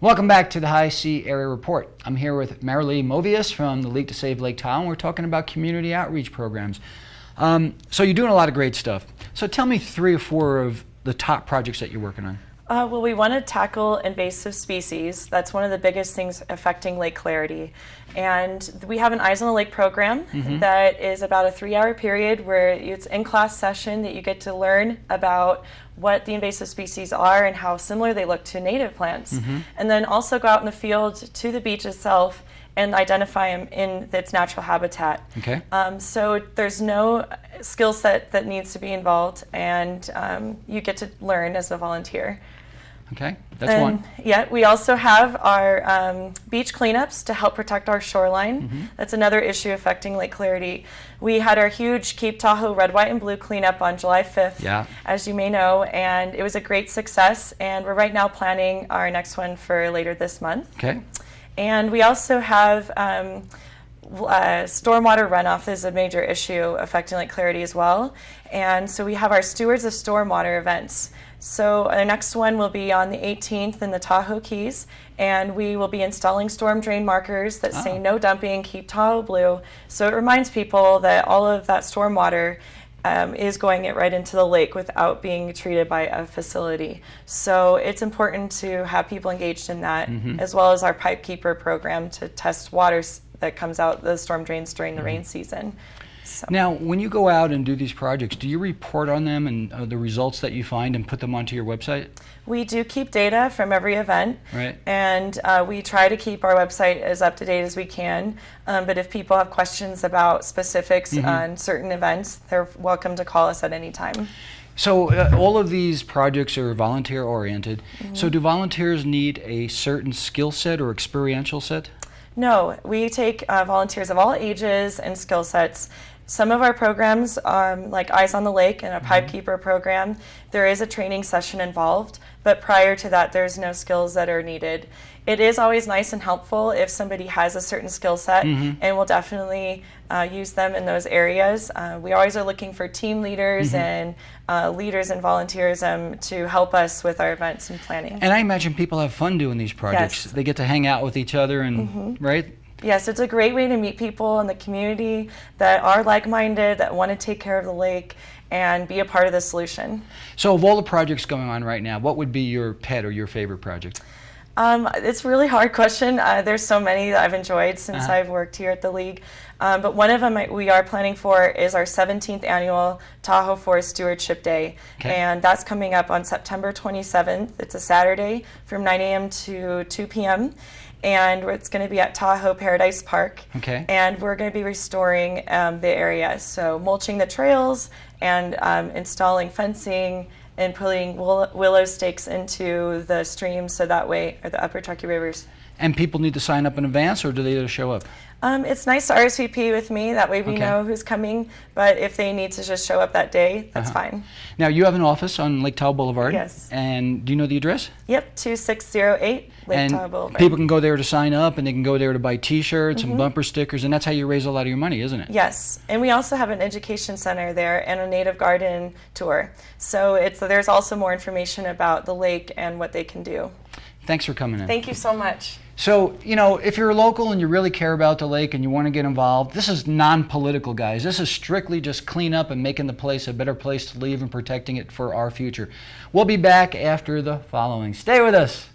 Welcome back to the High Sea Area Report. I'm here with Marilee Movius from the League to Save Lake Tahoe, and we're talking about community outreach programs. So you're doing a lot of great stuff. So tell me 3 or 4 of the top projects that you're working on. Well, we want to tackle invasive species. That's one of the biggest things affecting lake clarity. And we have an Eyes on the Lake program that is about a 3-hour period where it's in-class session that you get to learn about what the invasive species are and how similar they look to native plants. And then also go out in the field to the beach itself and identify them in its natural habitat. Okay. So there's no skill set that needs to be involved, and you get to learn as a volunteer. Okay, that's one. Yeah, we also have our beach cleanups to help protect our shoreline. That's another issue affecting lake clarity. We had our huge Cape Tahoe red, white, and blue cleanup on July 5th, as you may know, and it was a great success, and we're right now planning our next one for later this month. Okay. And we also have stormwater runoff is a major issue affecting lake clarity as well. And so we have our Stewards of Stormwater events. So our next one will be on the 18th in the Tahoe Keys, and we will be installing storm drain markers that say no dumping, keep Tahoe blue. So it reminds people that all of that stormwater is going right into the lake without being treated by a facility. So it's important to have people engaged in that, as well as our Pipe Keeper program to test water that comes out the storm drains during the rain season. So. Now, when you go out and do these projects, do you report on them and the results that you find and put them onto your website? We do keep data from every event, right? And we try to keep our website as up to date as we can. But if people have questions about specifics on certain events, they're welcome to call us at any time. So all of these projects are volunteer oriented. So do volunteers need a certain skill set or experiential set? No, we take volunteers of all ages and skill sets. Some of our programs, like Eyes on the Lake and a Pipe Keeper program, there is a training session involved, but prior to that, there's no skills that are needed. It is always nice and helpful if somebody has a certain skill set, and we'll definitely use them in those areas. We always are looking for team leaders and leaders and volunteers to help us with our events and planning. And I imagine people have fun doing these projects. Yes. They get to hang out with each other, and right? Yes, it's a great way to meet people in the community that are like-minded, that want to take care of the lake and be a part of the solution. So of all the projects going on right now, what would be your pet or your favorite project? It's a really hard question. There's so many that I've enjoyed since I've worked here at the League. But one of them we are planning for is our 17th annual Tahoe Forest Stewardship Day. And that's coming up on September 27th. It's a Saturday from 9 a.m. to 2 p.m. And it's going to be at Tahoe Paradise Park. And we're going to be restoring the area. So mulching the trails and installing fencing and putting willow stakes into the streams so that way, or the upper Truckee rivers. And people need to sign up in advance, or do they just show up? It's nice to RSVP with me, that way we know who's coming, but if they need to just show up that day, that's fine. Now, you have an office on Lake Tahoe Boulevard. Yes. And do you know the address? Yep, 2608 Lake Tahoe Boulevard. People can go there to sign up, and they can go there to buy t-shirts and bumper stickers, and that's how you raise a lot of your money, isn't it? Yes, and we also have an education center there and a native garden tour. So there's also more information about the lake and what they can do. Thanks for coming in. Thank you so much. So, you know, if you're local and you really care about the lake and you want to get involved, this is non-political, guys. This is strictly just clean up and making the place a better place to live and protecting it for our future. We'll be back after the following. Stay with us.